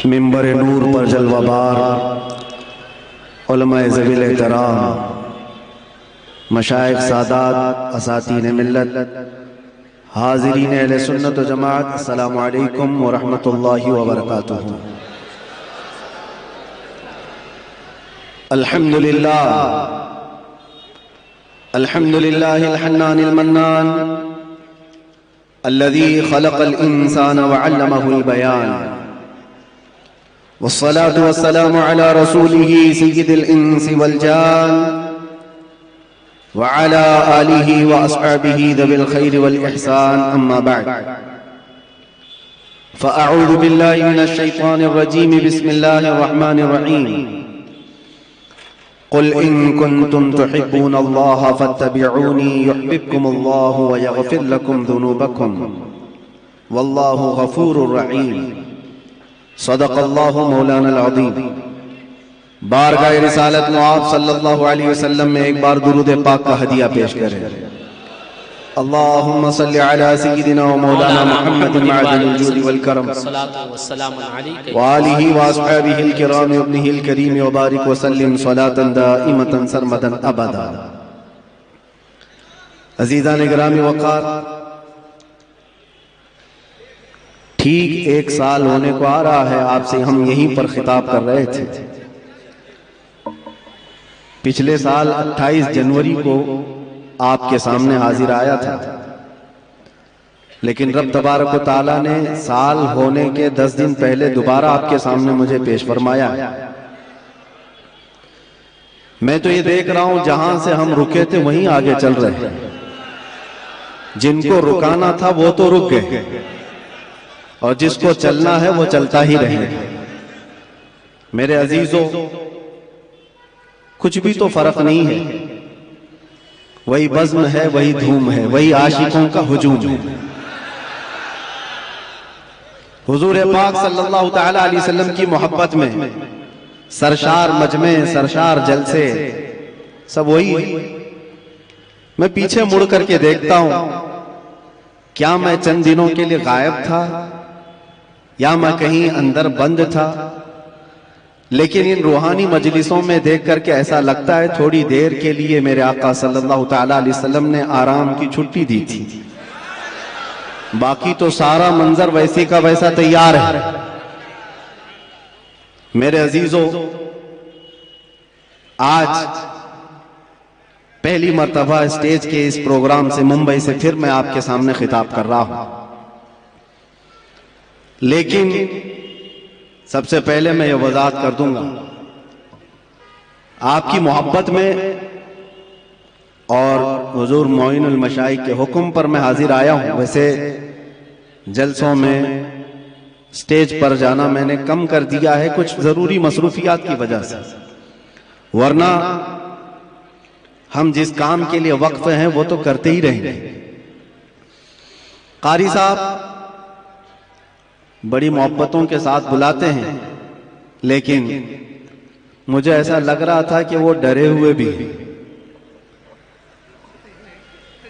منبر نور پر جلوہ بار علماء ذویل احترام، مشائخ سادات، اساتین ملت، حاضرین اہل سنت و جماعت، السلام علیکم ورحمۃ اللہ وبرکاتہ۔ الحمدللہ الحنان المنان الذي خلق الإنسان وعلمه البيان، والصلاة والسلام على رسوله سيد الإنس والجان وعلى آله وأصحابه ذوي الخير والإحسان، أما بعد فأعوذ بالله من الشيطان الرجيم، بسم الله الرحمن الرحيم، قل إن كنتم تحبون الله فاتبعوني يحببكم الله ويغفر لكم ذنوبكم والله غفور رحيم، صدق الله مولانا العظيم۔ بارگاہ رسالت معاذ صلی اللہ علیہ وسلم میں ایک بار درود پاک کا ہدیہ پیش کریں۔ اللہم صلی علی سیدنا و مولانا محمد معدن الجود والکرم وآلہ واصحابہ الکرام وابنہ الکریم وبارک وسلم صلاة دائمة سرمدا ابدا۔ عزیزان گرامی وقار، ٹھیک ایک سال ہونے کو آ رہا ہے آپ سے ہم یہیں پر خطاب کر رہے تھے۔ پچھلے سال 28 جنوری کو آپ کے سامنے حاضر آیا تھا، لیکن رب تبارک و تعالیٰ نے سال ہونے کے 10 دن پہلے دوبارہ آپ کے سامنے مجھے پیش فرمایا۔ میں تو یہ دیکھ رہا ہوں جہاں سے ہم رکے تھے وہیں آگے چل رہے ہیں۔ جن کو رکانا تھا وہ تو رک گئے، اور جس کو چلنا ہے وہ چلتا ہی رہے۔ میرے عزیزوں، کچھ بھی تو فرق نہیں ہے، وہی بزم ہے، وہی دھوم ہے، وہی عاشقوں کا ہجوم ہے۔ حضور پاک صلی اللہ تعالی علیہ وسلم کی محبت میں سرشار مجمع، سرشار جلسے سب وہی ہے۔ میں پیچھے مڑ کر کے دیکھتا ہوں، کیا میں چند دنوں کے لیے غائب تھا یا میں کہیں اندر بند تھا؟ لیکن ان روحانی مجلسوں میں دیکھ کر کے ایسا لگتا ہے تھوڑی دیر کے لیے میرے آقا صلی اللہ تعالی علیہ وسلم نے آرام کی چھٹی دی تھی، باقی تو سارا منظر ویسے کا ویسا تیار ہے۔ میرے عزیزوں، آج پہلی مرتبہ اسٹیج کے اس پروگرام سے ممبئی سے پھر میں آپ کے سامنے خطاب کر رہا ہوں، لیکن سب سے پہلے میں یہ وضاحت کر دوں گا، آپ کی محبت میں اور حضور معین المشائخ کے حکم پر میں حاضر آیا ہوں۔ ویسے جلسوں میں سٹیج پر جانا میں نے کم کر دیا ہے کچھ ضروری مصروفیات کی وجہ سے، ورنہ ہم جس کام کے لیے وقف ہیں وہ تو کرتے ہی رہیں گے۔ قاری صاحب بڑی محبتوں کے ساتھ بلاتے ہیں، لیکن مجھے ایسا لگ رہا تھا کہ وہ ڈرے ہوئے بھی ہیں۔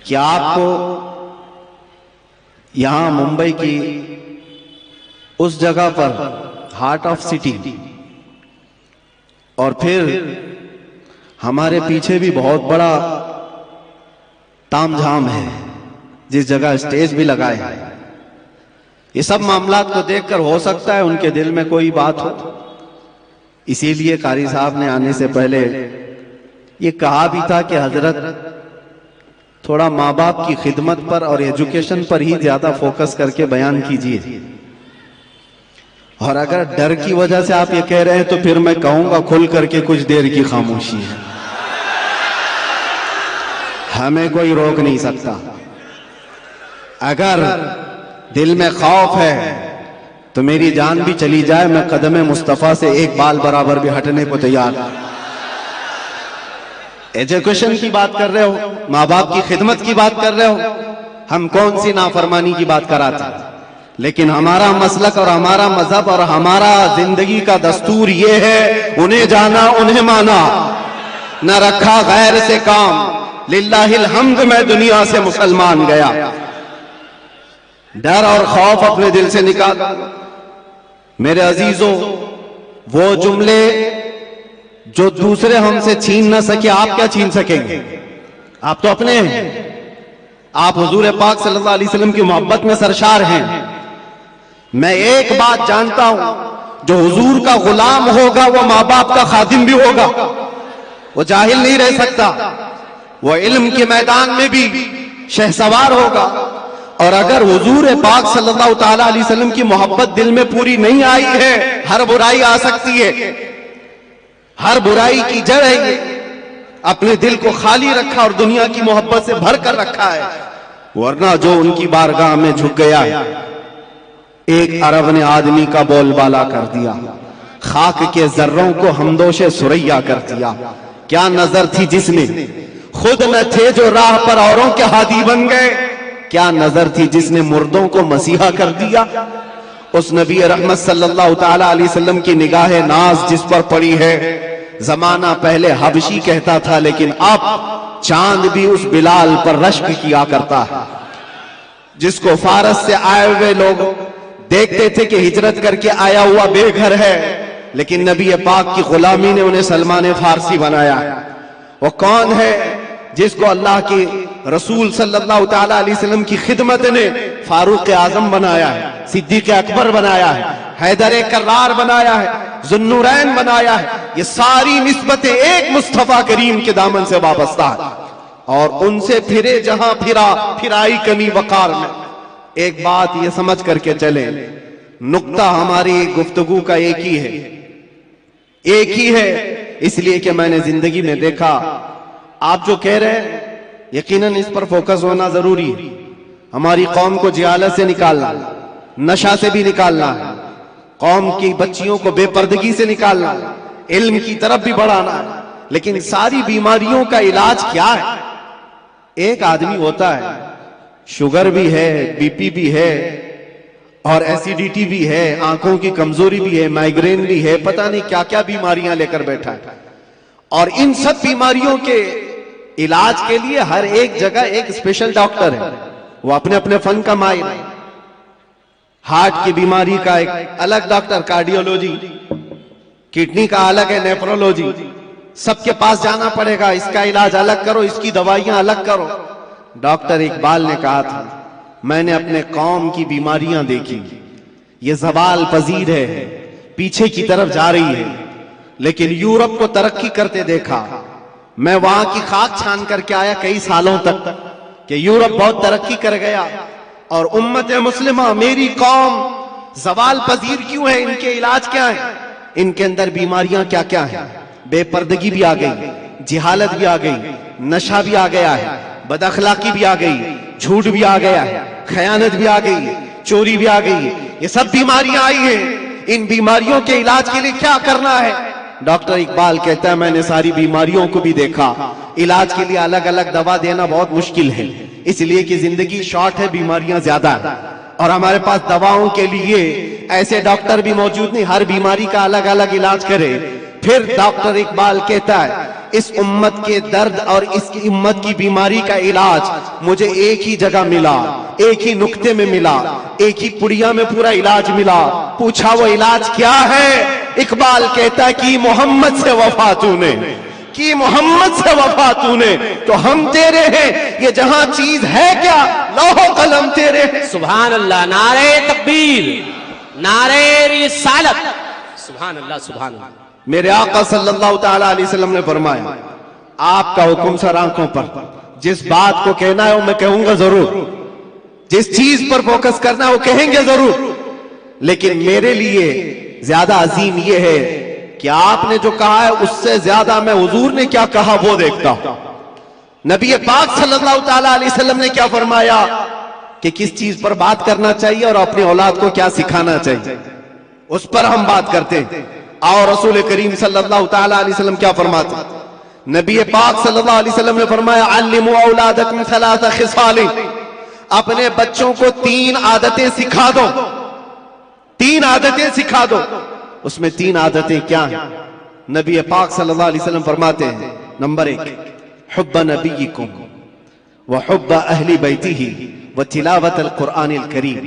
کیا آپ کو یہاں ممبئی کی اس جگہ پر ہارٹ آف سٹی، اور پھر ہمارے پیچھے بھی بہت بڑا تام جھام ہے جس جگہ اسٹیج بھی لگائے ہیں، یہ سب معاملات کو دیکھ کر ہو سکتا ہے ان کے دل میں کوئی بات ہو، اسی لیے قاری صاحب نے آنے سے پہلے یہ کہا بھی تھا کہ حضرت تھوڑا ماں باپ کی خدمت پر اور ایجوکیشن پر ہی زیادہ فوکس کر کے بیان کیجئے، اور اگر ڈر کی وجہ سے آپ یہ کہہ رہے ہیں تو پھر میں کہوں گا کھل کر کے کچھ دیر کی خاموشی ہے، ہمیں کوئی روک نہیں سکتا۔ اگر دل میں خوف ہے تو میری جان بھی چلی جائے، میں قدم مصطفیٰ سے ایک بال برابر بھی ہٹنے کو تیار۔ ایجوکیشن کی بات کر رہے ہو، ماں باپ کی خدمت کی بات کر رہے ہو، ہم کون سی نافرمانی کی بات کراتے ہیں؟ لیکن ہمارا مسلک اور ہمارا مذہب اور ہمارا زندگی کا دستور یہ ہے، انہیں جانا انہیں مانا، نہ رکھا غیر سے کام، للہ الحمد میں دنیا سے مسلمان گیا۔ ڈر اور خوف اپنے دل سے نکال۔ میرے عزیزوں، وہ جملے جو دوسرے ہم سے چھین نہ سکے، آپ کیا چھین سکیں گے؟ آپ تو اپنے ہیں. آپ حضور پاک صلی اللہ علیہ وسلم کی محبت میں سرشار ہیں. میں ایک بات جانتا ہوں، جو حضور کا غلام ہوگا وہ ماں باپ کا خادم بھی ہوگا، وہ جاہل نہیں رہ سکتا، وہ علم کے میدان میں بھی شہسوار ہوگا. اور اگر حضور پاک صلی اللہ تعالی علیہ وسلم کی محبت دل میں پوری نہیں آئی ہے، ہر برائی آ سکتی ہے. ہر برائی کی جڑ ہے یہ. اپنے دل کو خالی رکھا اور دنیا کی محبت سے بھر کر رکھا ہے. ورنہ جو ان کی بارگاہ میں جھک گیا، ایک عرب نے آدمی کا بول بالا کر دیا، خاک کے ذروں کو ہمدوش سریا کر دیا. کیا نظر تھی جس میں خود نہ تھے جو راہ پر اوروں کے ہادی بن گئے، کیا نظر تھی جس نے مردوں کو مسیحا کر دیا. اس نبی رحمت صلی اللہ تعالی علیہ وسلم کی نگاہ ناز جس پر پڑی ہے، زمانہ پہلے حبشی کہتا تھا لیکن اب چاند بھی اس بلال پر رشک کیا کرتا ہے. جس کو فارس سے آئے ہوئے لوگ دیکھتے تھے کہ ہجرت کر کے آیا ہوا بے گھر ہے، لیکن نبی پاک کی غلامی نے انہیں سلمان فارسی بنایا. وہ کون ہے؟ جس کو اللہ کے رسول صلی اللہ تعالی علیہ وسلم کی خدمت نے فاروق اعظم بنایا ہے، صدیق اکبر بنایا ہے، حیدر کرار بنایا ہے، ذوالنورین بنایا ہے. یہ ساری نسبتیں ایک مصطفیٰ کریم کے دامن سے وابستہ ہے، اور ان سے پھرے جہاں پھرائی کمی وقار میں. ایک بات یہ سمجھ کر کے چلیں، نقطہ ہماری گفتگو کا ایک ہی ہے، ایک ہی ہے. اس لیے کہ میں نے زندگی میں دیکھا، آپ جو کہہ رہے ہیں یقیناً اس پر فوکس ہونا ضروری ہے. ہماری قوم کو جہالت سے نکالنا، نشہ سے بھی نکالنا ہے، قوم کی بچیوں کو بے پردگی سے نکالنا، علم کی طرف بھی بڑھانا ہے. لیکن ساری بیماریوں کا علاج کیا ہے؟ ایک آدمی ہوتا ہے، شوگر بھی ہے، بی پی بھی ہے، اور ایسیڈیٹی بھی ہے، آنکھوں کی کمزوری بھی ہے، مائیگرین بھی ہے، پتہ نہیں کیا کیا بیماریاں لے کر بیٹھا ہے. اور ان سب بیماریوں کے علاج کے لیے ہر ایک جگہ ایک اسپیشل ڈاکٹر ہے، وہ اپنے اپنے فن کا ماہر ہے. ہارٹ کی بیماری کا ایک الگ ڈاکٹر، کارڈیولوجی، کڈنی کا الگ ہے، نیفرولوجی. سب کے پاس جانا پڑے گا، اس کا علاج الگ کرو، اس کی دوائیاں الگ کرو. ڈاکٹر اقبال نے کہا تھا، میں نے اپنے قوم کی بیماریاں دیکھی، یہ زوال پذیر ہے، پیچھے کی طرف جا رہی ہے. لیکن یورپ کو ترقی کرتے دیکھا. میں وہاں کی خاک چھان کر کے آیا کئی سالوں تک کہ یورپ بہت ترقی کر گیا، اور امت مسلمہ میری قوم زوال پذیر کیوں ہے؟ ان کے علاج کیا ہے؟ ان کے اندر بیماریاں کیا کیا ہیں؟ بے پردگی بھی آ گئی، جہالت بھی آ گئی، نشہ بھی آ گیا ہے، بد اخلاقی بھی آ گئی، جھوٹ بھی آ گیا ہے، خیانت بھی آ گئی، چوری بھی آ گئی. یہ سب بیماریاں آئی ہیں. ان بیماریوں کے علاج کے لیے کیا کرنا ہے؟ ڈاکٹر اقبال کہتا ہے، میں نے ساری بیماریوں کو بھی دیکھا، علاج کے لیے الگ الگ دوا دینا بہت مشکل ہے، اس لیے کہ زندگی شارٹ ہے، بیماریاں زیادہ ہیں، اور ہمارے پاس دواؤں کے لیے ایسے ڈاکٹر بھی موجود نہیں ہر بیماری کا الگ الگ علاج کرے. پھر ڈاکٹر اقبال کہتا ہے، اس امت کے درد اور اس کی امت کی بیماری کا علاج مجھے ایک ہی جگہ ملا، ایک ہی نقطے میں ملا، ایک ہی پڑیا میں پورا علاج ملا. پوچھا وہ علاج کیا ہے؟ اقبال کہتا ہے، کی محمد سے وفا تو نے، کی محمد سے وفا تو نے، تو ہم تیرے ہیں، یہ جہاں چیز ہے کیا، لوح و قلم تیرے ہیں. سبحان اللہ، نعرہ تکبیر، نعرہ رسالت، سبحان اللہ سبحان اللہ. میرے آقا صلی اللہ تعالی علیہ وسلم نے فرمایا، آپ کا حکم سر آنکھوں پر، جس بات کو کہنا ہے وہ میں کہوں گا ضرور، جس چیز پر فوکس کرنا ہے وہ کہیں گے ضرور. لیکن میرے لیے زیادہ عظیم یہ ہے کہ آپ نے جو کہا ہے اس سے زیادہ میں حضور نے کیا کہا وہ دیکھتا ہوں. نبی پاک صلی اللہ تعالی علیہ وسلم نے کیا فرمایا کہ کس چیز پر بات کرنا چاہیے اور اپنی اولاد کو کیا سکھانا چاہیے، اس پر ہم بات کرتے ہیں. اور رسول کریم صلی اللہ تعالی علیہ وسلم کیا فرماتے ہیں؟ نبی پاک صلی اللہ علیہ وسلم نے فرمایا، علموا اولادکم ثلاث خصال، اپنے بچوں کو 3 عادتیں سکھا دو، 3 عادتیں سکھا دو. اس میں 3 عادتیں کیا ہیں؟ نبی پاک صلی اللہ علیہ وسلم فرماتے ہیں، نمبر 1، حب نبیکم وحب اہل بیتہ وتلاوت القرآن الکریم.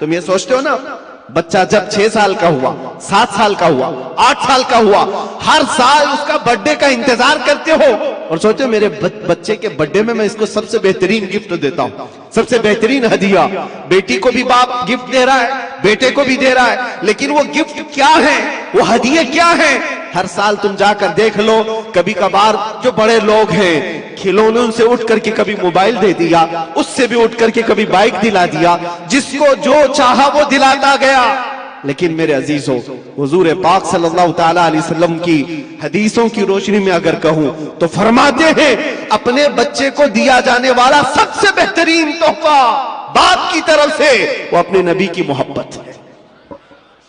تم یہ سوچتے ہو نا بچہ جب 6 سال کا ہوا، 7 سال کا ہوا، 8 سال کا ہوا، ہر سال اس کا برتھ ڈے کا انتظار کرتے ہو اور سوچتے ہو میرے بچے کے برتھ ڈے میں اس کو سب سے بہترین گفٹ دیتا ہوں، سب سے بہترین ہدیہ۔ بیٹی کو بھی باپ گفٹ دے رہا ہے، بیٹے کو بھی دے رہا ہے، لیکن وہ گفٹ کیا ہے، وہ ہدیے کیا ہیں؟ ہر سال تم جا کر دیکھ لو، کبھی کبھار جو بڑے لوگ ہیں کھلونوں سے اٹھ کر کے کبھی موبائل دے دیا، اس سے بھی اٹھ کر کے کبھی بائک دلا دیا، جس کو جو چاہا وہ دلاتا گیا۔ لیکن میرے عزیزوں، حضور پاک صلی اللہ تعالی علیہ وسلم کی حدیثوں کی روشنی میں اگر کہوں تو فرماتے ہیں اپنے بچے کو دیا جانے والا سب سے بہترین تحفہ باپ کی طرف سے وہ اپنے نبی کی محبت ہے۔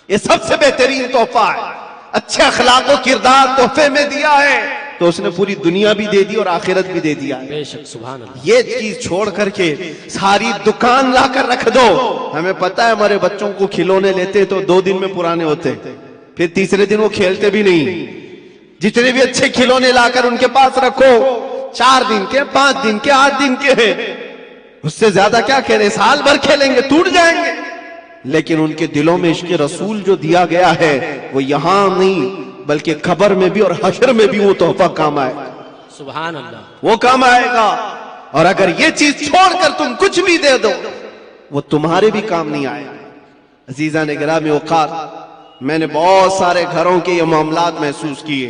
یہ سب سے بہترین تحفہ ہے۔ اچھے اخلاق و کردار تحفے میں دیا ہے تو اس نے پوری دنیا بھی دے دی اور آخرت بھی دے دیا ہے۔ بے شک، سبحان اللہ۔ یہ چیز چھوڑ کر کے ساری دکان لا کر رکھ دو۔ ہمیں پتہ ہے ہمارے بچوں کو کھلونے لیتے تو 2 دن میں پرانے ہوتے، پھر تیسرے دن وہ کھیلتے بھی نہیں۔ جتنے بھی اچھے کھلونے لا کر ان کے پاس رکھو، 4 دن کے، 5 دن کے، 8 دن کے ہیں، اس سے زیادہ کیا کہنے، سال بھر کھیلیں گے ٹوٹ جائیں گے۔ لیکن ان کے دلوں میں عشق رسول جو دیا گیا ہے وہ یہاں نہیں بلکہ قبر میں بھی اور حشر میں بھی وہ تحفہ کام آئے گا، سبحان اللہ، وہ کام آئے گا۔ اور اگر یہ چیز چھوڑ کر تم کچھ بھی دے دو وہ تمہارے بھی کام نہیں آئے گا۔ عزیزان گرامی اوقات، میں نے بہت سارے گھروں کے یہ معاملات محسوس کیے۔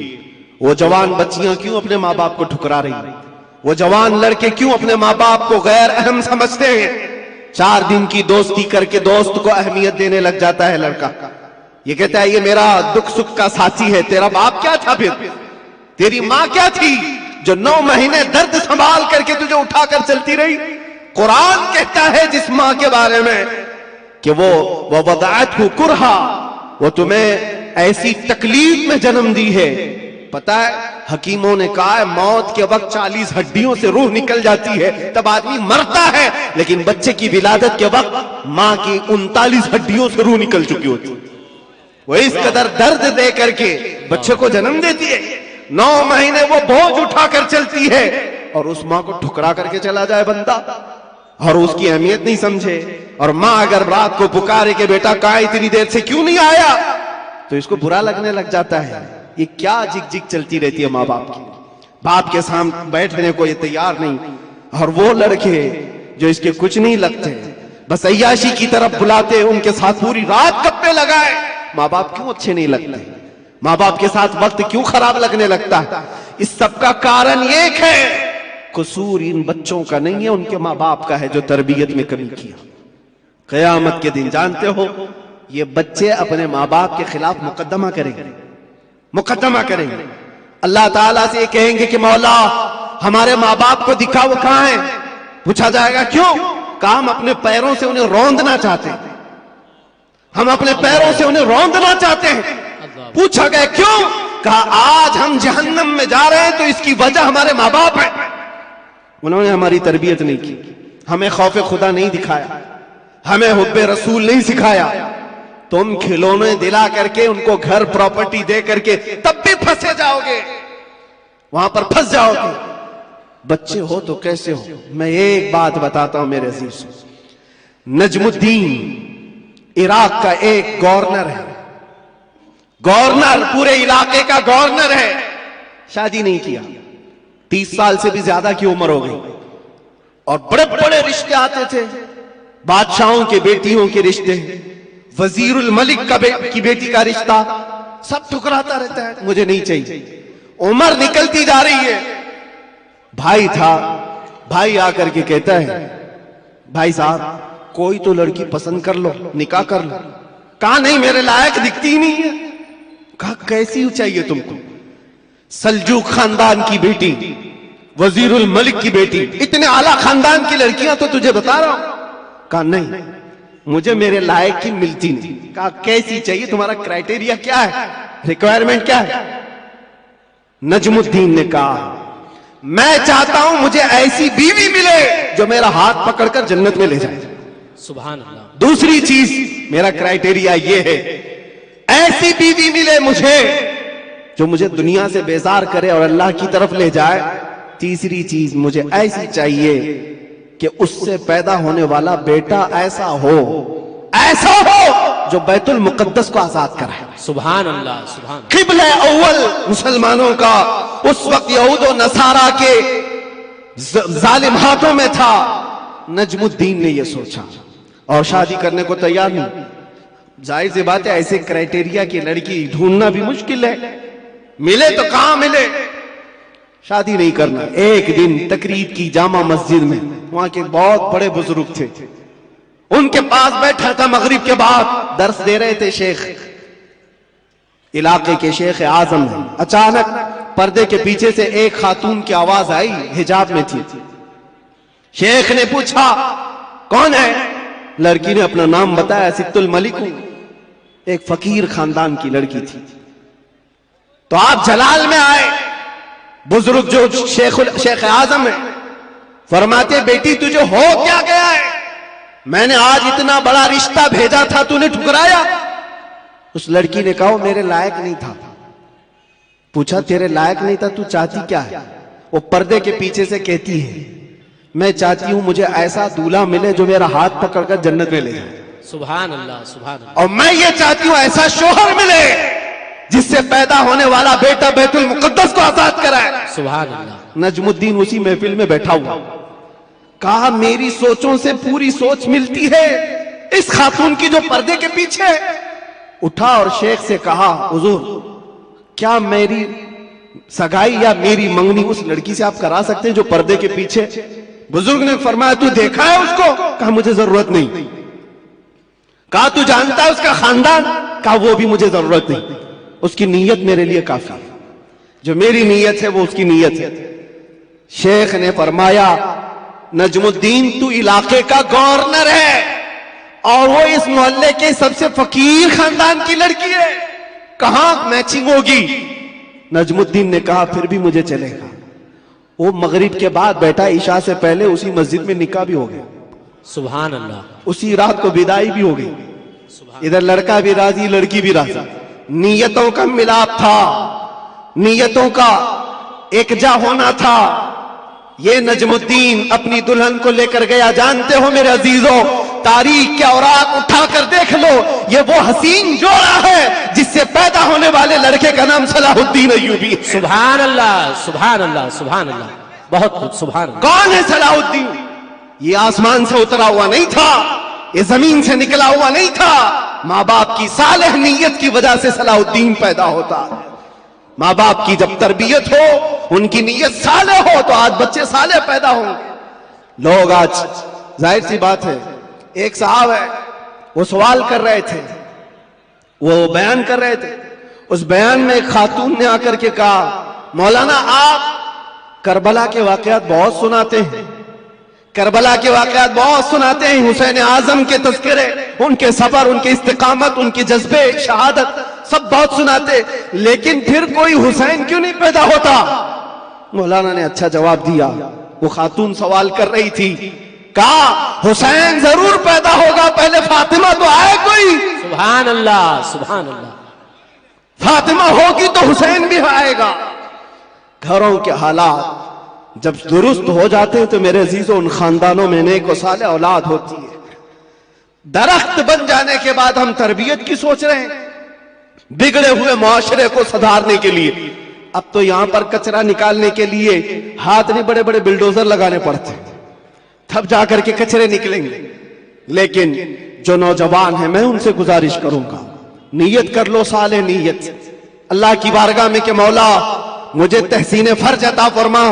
وہ جوان بچیاں کیوں اپنے ماں باپ کو ٹھکرا رہی ہیں؟ وہ جوان لڑکے کیوں اپنے ماں باپ کو غیر اہم سمجھتے ہیں؟ 4 دن کی دوستی کر کے دوست کو اہمیت دینے لگ جاتا ہے لڑکا، یہ کہتا ہے یہ میرا دکھ سکھ کا ساتھی ہے۔ تیرا باپ کیا تھا، پھر تیری ماں کیا تھی جو 9 مہینے درد سنبھال کر کے تجھے اٹھا کر چلتی رہی؟ قرآن کہتا ہے جس ماں کے بارے میں کہ وہ وضعته کرہا، وہ تمہیں ایسی تکلیف میں جنم دی ہے۔ پتہ ہے حکیموں نے کہا ہے موت کے وقت 40 ہڈیوں سے روح نکل جاتی ہے تب آدمی مرتا ہے، لیکن بچے کی ولادت کے وقت ماں کی 39 ہڈیوں سے روح نکل چکی ہوتی ہے۔ وہ اس قدر درد دے کر کے بچے کو جنم دیتی ہے، 9 مہینے وہ بوجھ اٹھا کر چلتی ہے، اور اس ماں کو ٹھکرا کر کے چلا جائے بندہ اور اس کی اہمیت نہیں سمجھے۔ اور ماں اگر رات کو پکارے کہ بیٹا کہاں اتنی دیر سے کیوں نہیں آیا تو اس کو برا لگنے لگ جاتا ہے۔ یہ کیا جگ جگ چلتی رہتی ہے ماں باپ کی، باپ کے سامنے بیٹھنے کو یہ تیار نہیں۔ اور وہ لڑکے جو اس کے کچھ نہیں لگتے، بس عیاشی کی طرف بلاتے، ان کے ساتھ پوری رات گپے لگائے۔ ماں باپ کیوں اچھے نہیں لگتے؟ ماں باپ کے ساتھ وقت کیوں خراب لگنے لگتا ہے؟ اس سب کا کارن ایک ہے، قصور ان بچوں کا نہیں ہے، ان کے ماں باپ کا ہے جو تربیت میں کمی کیا۔ قیامت کے دن جانتے ہو یہ بچے اپنے ماں باپ کے خلاف مقدمہ کریں گے، مقدمہ کریں گے۔ اللہ تعالیٰ سے یہ کہیں گے کہ مولا ہمارے ماں باپ کو دکھاؤ کہاں ہیں؟ پوچھا جائے گا کیوں؟ کہا ہم اپنے پیروں سے انہیں روندنا چاہتے ہیں، ہم اپنے پیروں سے انہیں روندنا چاہتے ہیں۔ پوچھا گیا کیوں؟ کہا آج ہم جہنم میں جا رہے ہیں تو اس کی وجہ ہمارے ماں باپ ہیں، انہوں نے ہماری تربیت نہیں کی، ہمیں خوف خدا نہیں دکھایا، ہمیں حب رسول نہیں سکھایا۔ تم کھلونے دلا کر کے ان کو گھر پراپرٹی دے کر کے تب بھی پھنسے جاؤ گے، وہاں پر پھنس جاؤ گے۔ بچے ہو تو کیسے ہو؟ میں ایک بات بتاتا ہوں میرے عزیز، نجم الدین عراق کا ایک گورنر ہے، گورنر پورے علاقے کا گورنر ہے، شادی نہیں کیا، 30 سال سے بھی زیادہ کی عمر ہو گئی، اور بڑے بڑے رشتے آتے تھے، بادشاہوں کے بیٹیوں کے رشتے، وزیر الملک کی بیٹی کا رشتہ، سب ٹھکراتا رہتا ہے، مجھے نہیں چاہیے۔ عمر نکلتی جا رہی ہے، بھائی تھا، بھائی آ کر کے کہتا ہے بھائی صاحب کوئی تو لڑکی پسند کر لو، نکاح کر لو۔ کہا نہیں میرے لائق دکھتی نہیں ہے۔ کہا کیسی چاہیے تم کو؟ سلجوق خاندان کی بیٹی، وزیر الملک کی بیٹی، اتنے اعلیٰ خاندان کی لڑکیاں تو تجھے بتا رہا ہوں۔ کہا نہیں مجھے میرے لائق کی ملتی نہیں۔ کہا کیسی چاہیے، تمہارا کرائٹیریا کیا ہے، ریکوائرمنٹ کیا ہے؟ نجم الدین نے کہا میں چاہتا ہوں مجھے ایسی بیوی ملے جو میرا ہاتھ پکڑ کر جنت میں لے جائے۔ سبحان اللہ۔ دوسری چیز میرا کرائٹیریا یہ ہے، ایسی بیوی ملے مجھے جو مجھے دنیا سے بیزار کرے اور اللہ کی طرف لے جائے۔ تیسری چیز مجھے ایسی چاہیے کہ اس سے پیدا ہونے والا بیٹا ایسا ہو، ایسا ہو جو بیت المقدس کو آزاد کرائے. سبحان اللہ سبحان اللہ. قبلہ اول مسلمانوں کا اس وقت یہود و نصارہ کے ظالم ہاتھوں میں تھا. نجم الدین نے یہ سوچا اور شادی کرنے کو تیار نہیں. ظاہر سی بات ہے ایسے کرائٹیریا کی لڑکی ڈھونڈنا بھی مشکل ہے, ملے تو کہاں ملے. شادی نہیں کرنا. ایک دن تقریب کی جامع مسجد میں, وہاں کے بہت بڑے بزرگ تھے, ان کے پاس بیٹھا تھا. مغرب کے بعد درس دے رہے تھے شیخ, علاقے کے شیخ اعظم ہیں. اچانک پردے کے پیچھے سے ایک خاتون کی آواز آئی, حجاب میں تھی. شیخ نے پوچھا کون ہے؟ لڑکی نے اپنا نام بتایا, ست الملک. ایک فقیر خاندان کی لڑکی تھی. تو آپ جلال میں آئے. بزرگ جو شیخ اعظم ہے فرماتے بیٹی تجھے ہو کیا گیا ہے؟ میں نے آج اتنا بڑا رشتہ بھیجا تھا, تو نے ٹھکرایا. اس لڑکی نے کہا میرے لائق نہیں تھا. پوچھا تیرے لائق نہیں تھا تو چاہتی کیا ہے؟ وہ پردے کے پیچھے سے کہتی ہے میں چاہتی ہوں مجھے ایسا دولہا ملے جو میرا ہاتھ پکڑ کر جنت میں لے جائے. سبحان اللہ سبحان اللہ. اور میں یہ چاہتی ہوں ایسا شوہر ملے جس سے پیدا ہونے والا بیٹا بیت المقدس کو آزاد کرائے. سبحان اللہ. نجم الدین اسی محفل میں بیٹھا ہوا. کہا میری سوچوں سے پوری سوچ ملتی ہے اس خاتون کی جو پردے کے پیچھے. اٹھا اور شیخ سے کہا حضور کیا میری سگائی یا میری منگنی اس لڑکی سے آپ کرا سکتے ہیں جو پردے کے پیچھے؟ بزرگ نے فرمایا تو دیکھا ہے اس کو؟ کہا مجھے ضرورت نہیں. کہا تو جانتا ہے اس کا خاندان؟ کہا وہ بھی مجھے ضرورت نہیں, اس کی نیت میرے لیے کافی ہے. جو میری نیت ہے وہ اس کی نیت ہے. شیخ نے فرمایا نجم الدین تو علاقے کا گورنر ہے اور وہ اس محلے کے سب سے فقیر خاندان کی لڑکی ہے, کہاں میچنگ ہوگی؟ نجم الدین نے کہا پھر بھی مجھے چلے گا. وہ مغرب کے بعد بیٹھا, عشاء سے پہلے اسی مسجد میں نکاح بھی ہو گیا. سبحان اللہ. اسی رات کو بدائی بھی ہو گئی. ادھر لڑکا بھی راضی لڑکی بھی راضی. نیتوں کا ملاپ تھا, نیتوں کا ایکجا ہونا تھا. یہ نجم الدین اپنی دلہن کو لے کر گیا. جانتے ہو میرے عزیزوں, تاریخ کے اوراق اٹھا کر دیکھ لو, یہ وہ حسین جوڑا ہے جس سے پیدا ہونے والے لڑکے کا نام صلاح الدین ایوبی. سبحان اللہ سبحان اللہ سبحان اللہ. بہت خوب. سبحان اللہ. کون ہے صلاح الدین؟ یہ آسمان سے اترا ہوا نہیں تھا, یہ زمین سے نکلا ہوا نہیں تھا. ماں باپ کی صالح نیت کی وجہ سے صلاح الدین پیدا ہوتا. ماں باپ کی جب تربیت ہو, ان کی نیت صالح ہو تو آج بچے صالح پیدا ہوں گے. لوگ آج ظاہر سی بات ہے, ایک صاحب ہے وہ سوال کر رہے تھے, وہ بیان کر رہے تھے. اس بیان میں ایک خاتون نے آ کر کے کہا مولانا آپ کربلا کے واقعات بہت سناتے ہیں, کربلا کے واقعات بہت سناتے ہیں, حسین اعظم کے تذکرے, ان کے صبر, ان کے استقامت, ان کے جذبے شہادت سب بہت سناتے, لیکن پھر کوئی حسین کیوں نہیں پیدا ہوتا؟ مولانا نے اچھا جواب دیا. وہ خاتون سوال کر رہی تھی, کہا حسین ضرور پیدا ہوگا, پہلے فاطمہ تو آئے کوئی. سبحان اللہ سبحان اللہ. فاطمہ ہوگی تو حسین بھی آئے گا. گھروں کے حالات جب درست ہو جاتے ہیں تو میرے عزیزوں ان خاندانوں میں نیک و صالح اولاد ہوتی ہے. درخت بن جانے کے بعد ہم تربیت کی سوچ رہے ہیں, بگڑے ہوئے معاشرے کو سدھارنے کے لیے. اب تو یہاں پر کچرا نکالنے کے لیے ہاتھ نہیں, بڑے بڑے بلڈوزر لگانے پڑتے ہیں, تب جا کر کے کچرے نکلیں گے. لیکن جو نوجوان ہیں میں ان سے گزارش کروں گا, نیت کر لو صالح نیت اللہ کی بارگاہ میں کہ مولا مجھے تحسین فرج عطا فرما,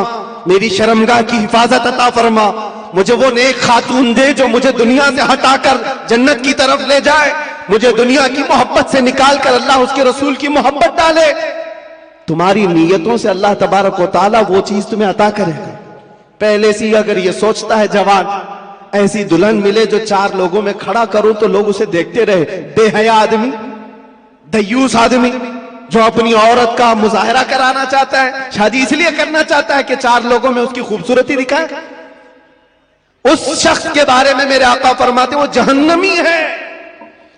میری شرمگاہ کی حفاظت عطا فرما, مجھے وہ نیک خاتون دے جو مجھے دنیا سے ہٹا کر جنت کی طرف لے جائے, مجھے دنیا کی محبت سے نکال کر اللہ اس کے رسول کی محبت ڈالے. تمہاری نیتوں سے اللہ تبارک و تعالیٰ وہ چیز تمہیں عطا کرے گا. پہلے سے اگر یہ سوچتا ہے جوان ایسی دلہن ملے جو 4 لوگوں میں کھڑا کروں تو لوگ اسے دیکھتے رہے, بے حیا آدمی, دیوس آدمی جو اپنی عورت کا مظاہرہ کرانا چاہتا ہے, شادی اس لیے کرنا چاہتا ہے کہ 4 لوگوں میں اس کی خوبصورتی دکھائے, اس شخص کے بارے میں میرے آقا فرماتے وہ جہنمی ہے,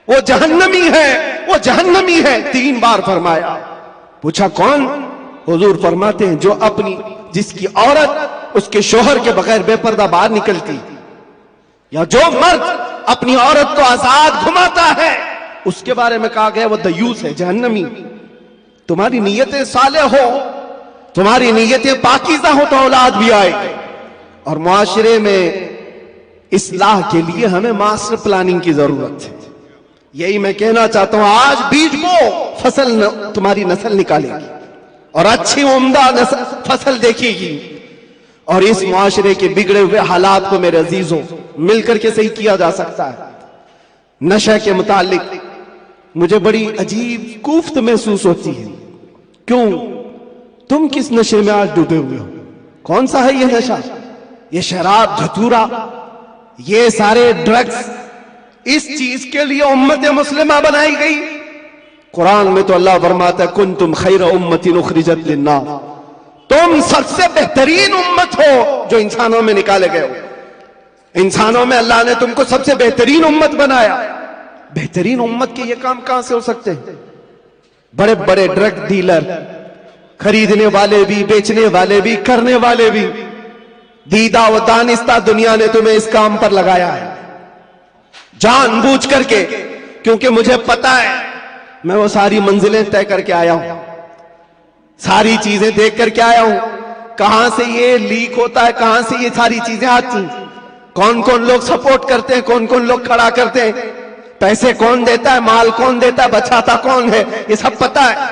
وہ جہنمی ہے, وہ جہنمی ہے. 3 بار فرمایا. پوچھا کون؟ حضور فرماتے ہیں جو اپنی جس کی عورت اس کے شوہر کے بغیر بے پردہ باہر نکلتی, یا جو مرد اپنی عورت کو آزاد گھماتا ہے اس کے بارے میں کہا گیا وہ دیوس ہے، جہنمی. تمہاری نیتیں صالح ہو، تمہاری نیتیں پاکیزہ ہو تو اولاد بھی آئے. اور معاشرے میں اصلاح کے لیے ہمیں ماسٹر پلاننگ کی ضرورت ہے. یہی میں کہنا چاہتا ہوں، آج بیج بو، فصل تمہاری نسل نکالے گی اور اچھی عمدہ فصل دیکھے گی. اور اس معاشرے کے بگڑے ہوئے حالات کو میرے عزیزوں مل کر کے صحیح کیا جا سکتا ہے. نشہ کے متعلق مجھے بڑی عجیب کوفت محسوس ہوتی ہے. کیوں؟ تم کس نشے میں آج ڈوبے ہوئے ہو؟ کون سا ہے یہ نشہ؟ یہ شراب، دھتورا، یہ سارے ڈرگز، اس چیز کے لیے امت مسلمہ بنائی گئی. قرآن میں تو اللہ فرماتا ہے کنتم خیر امت اخرجت للناس، تم سب سے بہترین امت ہو جو انسانوں میں نکالے گئے ہو. انسانوں میں اللہ نے تم کو سب سے بہترین امت بنایا. بہترین امت کے یہ کام کہاں سے ہو سکتے ہیں؟ بڑے بڑے ڈرگ ڈیلر، خریدنے والے بھی، بیچنے والے بھی، کرنے والے بھی، دیدہ و دانستہ دنیا نے تمہیں اس کام پر لگایا ہے جان بوجھ کر کے. کیونکہ مجھے پتا ہے میں وہ ساری منزلیں طے کر کے آیا ہوں، ساری چیزیں دیکھ کر کے آیا ہوں، کہاں سے یہ لیک ہوتا ہے، کہاں سے یہ ساری چیزیں آتی ہیں، کون کون لوگ سپورٹ کرتے ہیں، کون کون لوگ کھڑا کرتے ہیں، پیسے کون دیتا ہے، مال کون دیتا ہے، بچاتا کون ہے، یہ سب پتا ہے.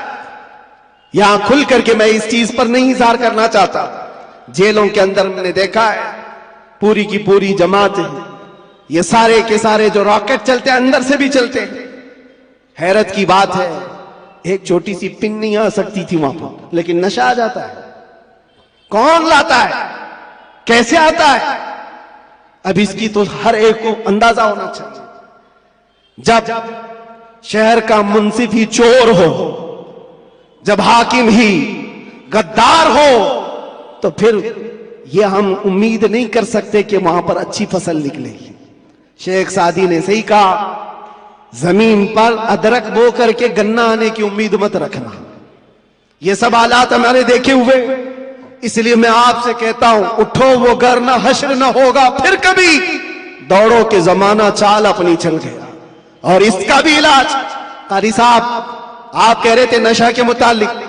یہاں کھل کر کے میں اس چیز پر نہیں اظہار کرنا چاہتا. جیلوں کے اندر میں نے دیکھا ہے پوری کی پوری جماعت ہے، یہ سارے کے سارے جو راکٹ چلتے ہیں اندر سے بھی چلتے ہیں. حیرت کی بات ہے ایک چھوٹی سی پن نہیں آ سکتی تھی وہاں پر، لیکن نشہ آ جاتا ہے. کون لاتا ہے، کیسے آتا ہے؟ اب اس کی تو ہر ایک کو اندازہ ہونا چاہیے. جب شہر کا منصف ہی چور ہو، جب حاکم ہی غدار ہو، تو پھر یہ ہم امید نہیں کر سکتے کہ وہاں پر اچھی فصل نکلے گی. شیخ سعدی نے صحیح کہا، زمین پر ادرک بو کر کے گنا آنے کی امید مت رکھنا. یہ سب حالات ہمارے دیکھے ہوئے، اس لیے میں آپ سے کہتا ہوں اٹھو وہ گر نہ حشر نہ ہوگا پھر کبھی، دوڑو کہ زمانہ چال اپنی چل گیا. اور اس کا بھی علاج، قاری صاحب آپ کہہ رہے تھے نشہ کے متعلق،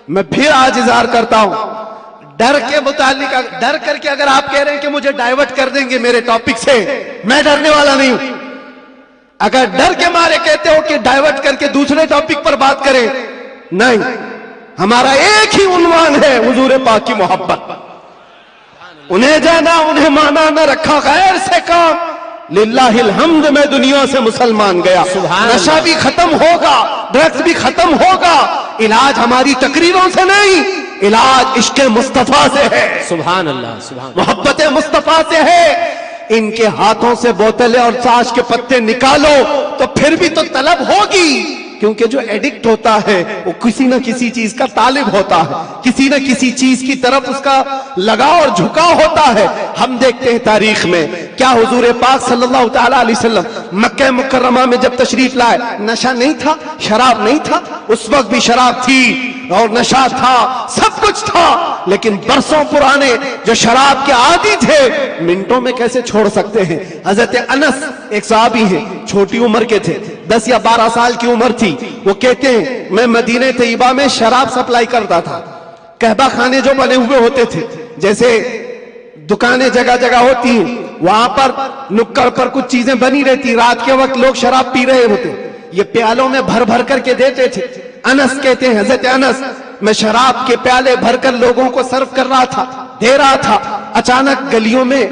میں پھر آج اظہار کرتا ہوں ڈر کے متعلق. ڈر کر کے اگر آپ کہہ رہے ہیں کہ مجھے ڈائیورٹ کر دیں گے میرے ٹاپک سے، میں ڈرنے والا نہیں ہوں. اگر ڈر کے مارے کہتے ہو کہ ڈائیورٹ کر کے دوسرے ٹاپک پر بات کریں، نہیں، ہمارا ایک ہی عنوان ہے حضور پاک کی محبت. انہیں جانا انہیں مانا، نہ رکھا غیر سے کام. للہ الحمد میں دنیا سے مسلمان گیا. نشہ بھی ختم ہوگا، ڈرگز بھی ختم ہوگا. علاج ہماری تقریروں سے نہیں، علاج عشق مصطفیٰ سے ہے. سبحان اللہ، سبحان اللہ. محبت مصطفیٰ سے ہے. ان کے ہاتھوں سے بوتلیں اور تاش کے پتے نکالو تو پھر بھی تو طلب ہوگی. کیونکہ جو ایڈکٹ ہوتا ہے وہ کسی نہ کسی چیز کا طالب ہوتا ہے، کسی نہ کسی چیز کی طرف اس کا لگاؤ اور جھکاؤ ہوتا ہے. ہم دیکھتے ہیں تاریخ میں کیا حضور پاک صلی اللہ تعالی علیہ وسلم مکہ مکرمہ میں جب تشریف لائے نشہ نہیں تھا، شراب نہیں تھا. اس وقت بھی شراب تھی اور نشہ تھا، سب کچھ تھا. لیکن برسوں پرانے جو شراب کے عادی تھے منٹوں میں کیسے چھوڑ سکتے ہیں؟ حضرت انس ایک صحابی ہیں، چھوٹی عمر کے تھے، 10 یا 12 سال کی عمر تھی. وہ کہتے ہیں میں مدینہ طیبہ میں شراب سپلائی کرتا تھا. قہبہ خانے جو بنے ہوئے ہوتے تھے، جیسے دکانیں جگہ جگہ ہوتی ہیں، وہاں پر نکڑ پر کچھ چیزیں بنی رہتی، رات کے وقت لوگ شراب پی رہے ہوتے، یہ پیالوں میں بھر بھر کر کے دیتے تھے. انس کہتے ہیں حضرت انس میں شراب کے پیالے بھر کر لوگوں کو سرو کر رہا تھا، دے رہا تھا. اچانک گلیوں میں،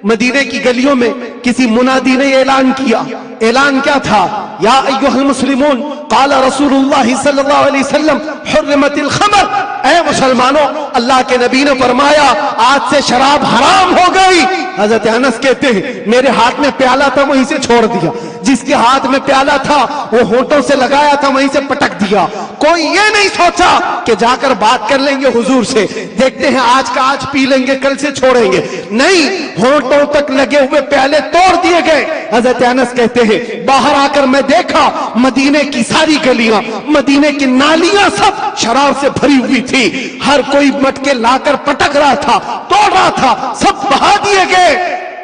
مدینے کی گلیوں میں کسی منادی نے اعلان کیا. اعلان کیا تھا؟ یا ایھا المسلمون قال رسول اللہ صلی اللہ علیہ وسلم حرمت الخمر. اے مسلمانوں، اللہ کے نبی نے فرمایا آج سے شراب حرام ہو گئی. حضرت انس کہتے ہیں میرے ہاتھ میں پیالہ تھا وہیں سے چھوڑ دیا، جس کے ہاتھ میں پیالہ تھا وہ ہونٹوں سے لگایا تھا وہیں سے پٹک دیا. کوئی یہ نہیں سوچا کہ جا کر بات کر لیں گے حضور سے، دیکھتے ہیں آج کا آج پی لیں گے کل سے چھوڑیں گے. نہیں، ہونٹوں تک لگے ہوئے پیالے توڑ دیے گئے. حضرت انس کہتے ہیں باہر آ کر میں دیکھا مدینے کی ساری گلیاں، مدینے کی نالیاں سب شراب سے بھری ہوئی تھی. ہر کوئی مٹکے لا کر پٹک رہا تھا، توڑ رہا تھا، سب بہا دیے گئے.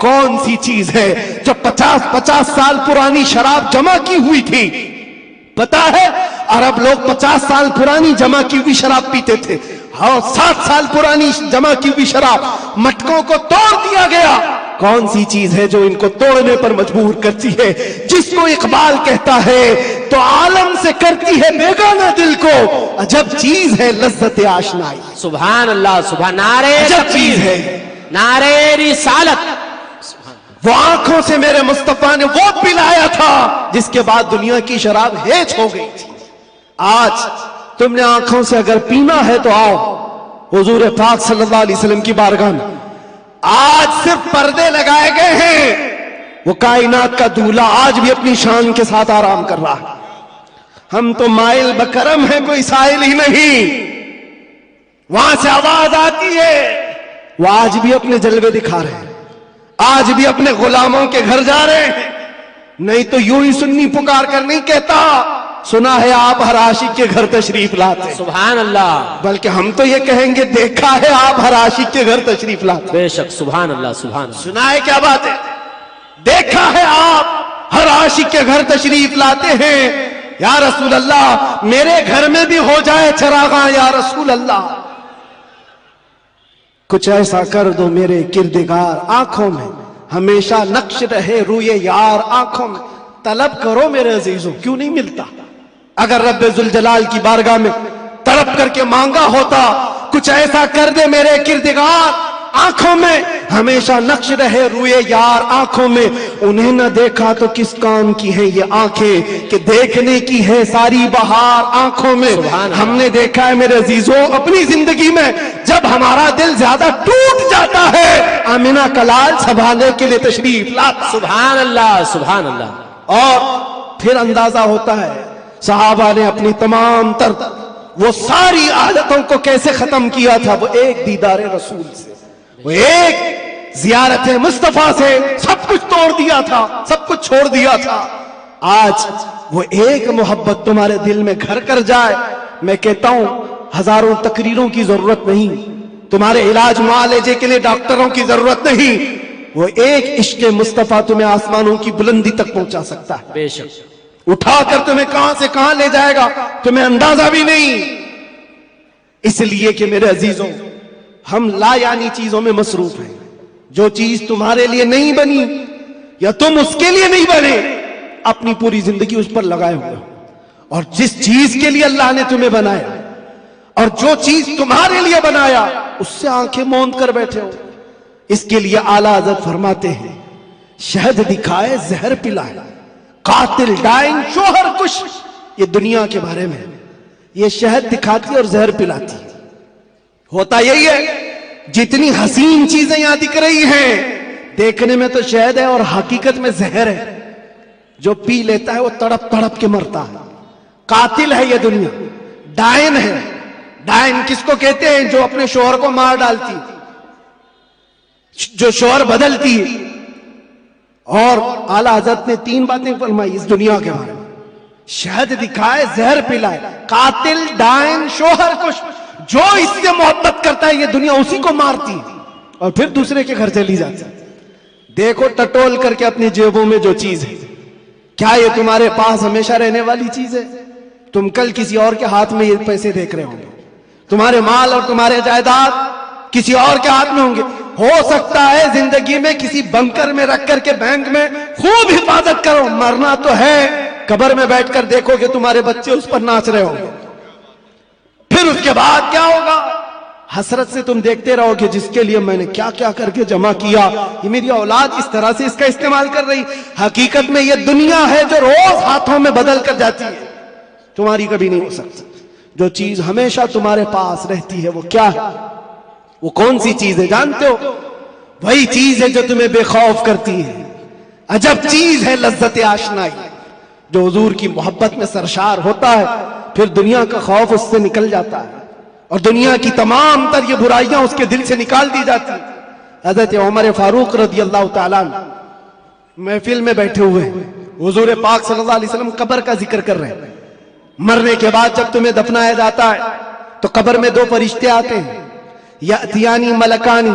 کون سی چیز ہے جو 50 سال پرانی شراب جمع کی ہوئی تھی؟ پتا ہے عرب لوگ 50 سال پرانی جمع کی ہوئی شراب پیتے تھے، اور 7 سال پرانی جمع کی ہوئی شراب مٹکوں کو توڑ دیا گیا۔ کون سی چیز ہے جو ان کو توڑنے پر مجبور کرتی ہے؟ جس کو اقبال کہتا ہے تو عالم سے کرتی ہے بیگانہ دل کو، عجب چیز ہے لذت آشنائی۔ سبحان اللہ، سبحان، نعرے عجب چیز ہے، نعرے رسالت۔ وہ آنکھوں سے میرے مصطفیٰ نے وہ پلایا تھا جس کے بعد دنیا کی شراب ہیچ ہو گئی تھی۔ آج تم نے آنکھوں سے اگر پینا ہے تو آؤ حضور پاک صلی اللہ علیہ وسلم کی بارگاہ میں۔ آج صرف پردے لگائے گئے ہیں، وہ کائنات کا دولہا آج بھی اپنی شان کے ساتھ آرام کر رہا ہے۔ ہم تو مائل بکرم ہیں، کوئی سائل ہی نہیں۔ وہاں سے آواز آتی ہے، وہ آج بھی اپنے جلوے دکھا رہے ہیں، آج بھی اپنے غلاموں کے گھر جا رہے ہیں۔ نہیں تو یوں ہی سنی پکار کر نہیں کہتا سنا ہے آپ ہر عاشق کے گھر تشریف لاتے، سبحان اللہ، بلکہ ہم تو یہ کہیں گے دیکھا ہے آپ ہر عاشق کے گھر تشریف لاتے۔ بے شک، سبحان اللہ، سبحان اللہ۔ سنا ہے کیا بات ہے؟ دیکھا ہے آپ ہر عاشق کے گھر تشریف لاتے ہیں۔ یا رسول اللہ میرے گھر میں بھی ہو جائے چراغاں، یا رسول اللہ کچھ ایسا کر دو میرے کردگار، آنکھوں میں ہمیشہ نقش رہے روئے یار، آنکھوں میں طلب کرو میرے عزیزوں، کیوں نہیں ملتا؟ اگر رب ذوالجلال کی بارگاہ میں طلب کر کے مانگا ہوتا کچھ ایسا کر دے میرے کردگار، آنکھوں میں ہمیشہ نقش رہے روئے یار، آنکھوں میں انہیں نہ دیکھا تو کس کام کی ہیں یہ آنکھیں کہ دیکھنے کی ہے ساری بہار، آنکھوں میں ہم نے دیکھا ہے میرے عزیزوں اپنی زندگی میں جب ہمارا دل زیادہ ٹوٹ جاتا ہے آمنہ کا لال سنبھالنے کے لیے تشریف لاتا، سبحان اللہ، سبحان اللہ۔ اور پھر اندازہ ہوتا ہے صحابہ نے اپنی تمام تر وہ ساری عادتوں کو کیسے ختم کیا تھا، وہ ایک دیدار رسول سے، وہ ایک زیارت مصطفیٰ سے سب کچھ توڑ دیا تھا، سب کچھ چھوڑ دیا تھا۔ آج وہ ایک محبت تمہارے دل میں گھر کر جائے، میں کہتا ہوں ہزاروں تقریروں کی ضرورت نہیں، تمہارے علاج معالجے کے لیے ڈاکٹروں کی ضرورت نہیں، وہ ایک عشق مصطفیٰ تمہیں آسمانوں کی بلندی تک پہنچا سکتا ہے، بے شک، اٹھا کر تمہیں کہاں سے کہاں لے جائے گا تمہیں اندازہ بھی نہیں۔ اس لیے کہ میرے عزیزوں ہم لا یعنی چیزوں میں مصروف ہیں، جو چیز تمہارے لیے نہیں بنی یا تم اس کے لیے نہیں بنے اپنی پوری زندگی اس پر لگائے ہوئے ہو، اور جس چیز کے لیے اللہ نے تمہیں بنایا اور جو چیز تمہارے لیے بنایا اس سے آنکھیں موند کر بیٹھے ہو۔ اس کے لیے اعلیٰ حضرت فرماتے ہیں شہد دکھائے زہر پلائے، قاتل ڈائن شوہر کش، یہ دنیا کے بارے میں یہ شہد دکھاتی اور زہر پلاتی۔ ہوتا یہی ہے جتنی حسین چیزیں یہاں دکھ رہی ہیں دیکھنے میں تو شہد ہے اور حقیقت میں زہر ہے، جو پی لیتا ہے وہ تڑپ تڑپ کے مرتا ہے۔ قاتل ہے یہ دنیا، ڈائن ہے۔ ڈائن کس کو کہتے ہیں؟ جو اپنے شوہر کو مار ڈالتی، جو شوہر بدلتی ہے۔ اور اعلیٰ حضرت نے 3 باتیں فرمائی اس دنیا کے بارے میں، شہد دکھائے زہر پلائے، قاتل ڈائن شوہر کش، جو اس سے محبت کرتا ہے یہ دنیا اسی کو مارتی اور پھر دوسرے کے گھر چلی جاتی۔ دیکھو ٹٹول کر کے اپنی جیبوں میں جو چیز ہے، کیا یہ تمہارے پاس ہمیشہ رہنے والی چیز ہے؟ تم کل کسی اور کے ہاتھ میں یہ پیسے دیکھ رہے ہوں گے، تمہارے مال اور تمہارے جائیداد کسی اور کے ہاتھ میں ہوں گے۔ ہو سکتا ہے زندگی میں کسی بنکر میں رکھ کر کے بینک میں خوب حفاظت کرو، مرنا تو ہے، قبر میں بیٹھ کر دیکھو کہ تمہارے بچے اس پر ناچ رہے ہوں گے، پھر اس کے بعد کیا ہوگا؟ حسرت سے تم دیکھتے رہو کہ جس کے لیے میں نے کیا کیا کر کے جمع کیا، یہ میری اولاد اس طرح سے اس کا استعمال کر رہی۔ حقیقت میں یہ دنیا ہے جو روز ہاتھوں میں بدل کر جاتی ہے، تمہاری کبھی نہیں ہو سکتی۔ جو چیز ہمیشہ تمہارے پاس رہتی ہے وہ کیا ہے؟ وہ کون سی چیز ہے جانتے ہو؟ وہی چیز ہے جو تمہیں بے خوف کرتی ہے۔ عجب چیز ہے لذت آشنائی، جو حضور کی محبت میں سرشار ہوتا ہے پھر دنیا کا خوف اس سے نکل جاتا ہے اور دنیا کی تمام تر یہ برائیاں اس کے دل سے نکال دی جاتی ہیں۔ حضرت عمر فاروق رضی اللہ تعالیٰ عنہ محفل میں بیٹھے ہوئے ہیں، حضور پاک صلی اللہ علیہ وسلم قبر کا ذکر کر رہے ہیں۔ مرنے کے بعد جب تمہیں دفنایا جاتا ہے تو قبر میں 2 فرشتے آتے ہیں، یاتیانی ملکانی،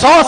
100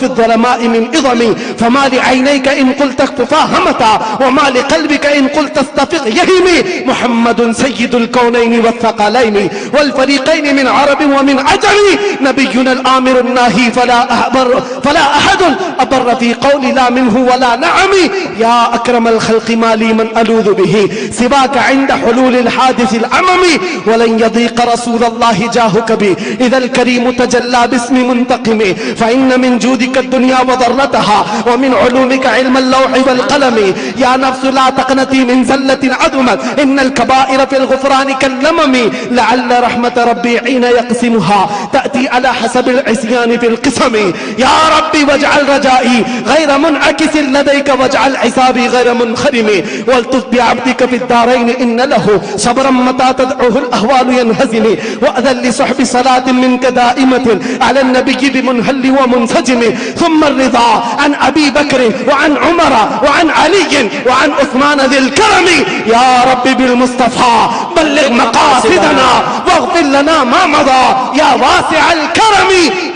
في الظلماء من إظمي فما لعينيك إن قلت اخففا همتا وما لقلبك إن قلت استفق يهمي محمد سيد الكونين والثقلين والفريقين من عرب ومن عجم نبينا الآمر الناهي فلا أحد أبر في قول لا منه ولا نعم يا أكرم الخلق ما لي من ألوذ به سواك عند حلول الحادث العمم ولن يضيق رسول الله جاهك بي إذا الكريم تجلى باسم منتقم فإن من جودك الدنيا وضرتها ومن علومك علم اللوح والقلم يا نفس لا تقنطي من زلة عظمت إن الكبائر في الغفران كاللمم لعل رحمة ربي حين يقسمها تأتي على حسب العصيان في القسم يا ربي واجعل رجائي غير منعكس لديك واجعل حسابي غير منخرم والطف بعبدك في الدارين إن له صبرا متى تدعوه الأهوال ينهزم وأذن لصحب صلاة منك دائمة على النبي بمنهل ومنسجم ثم الرضا عن أبي بكر وعن عمر وعن علي وعن عثمان ذي الكرم يا رب بالمصطفى بلغ مقاصدنا واغفر لنا ما مضى يا واسع الكرم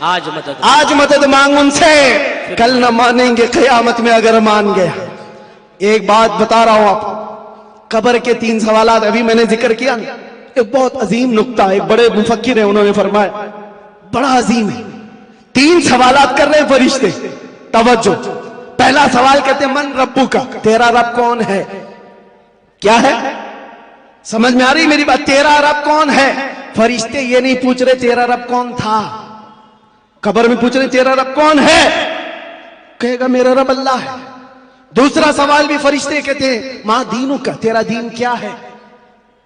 آج مدد مانگ ان سے، کل نہ مانیں گے قیامت میں اگر مان گیا۔ ایک بات بتا رہا ہوں آپ، قبر کے 3 سوالات ابھی میں نے ذکر کیا نا، ایک بہت عظیم نکتہ، ایک بڑے مفکر ہیں انہوں نے فرمایا، بڑا عظیم ہے۔ 3 سوالات کر رہے ہیں فرشتے، توجہ۔ پہلا سوال کہتے ہیں من ربو کا، تیرا رب کون ہے؟ کیا ہے؟ سمجھ میں آ رہی میری بات؟ تیرا رب کون ہے؟ فرشتے یہ نہیں پوچھ رہے تیرا رب کون تھا، قبر میں پوچھ رہے تیرا رب کون ہے؟ کہے گا میرا رب اللہ ہے۔ دوسرا سوال بھی فرشتے کہتے ہیں ماں دینوں کا، تیرا دین کیا ہے؟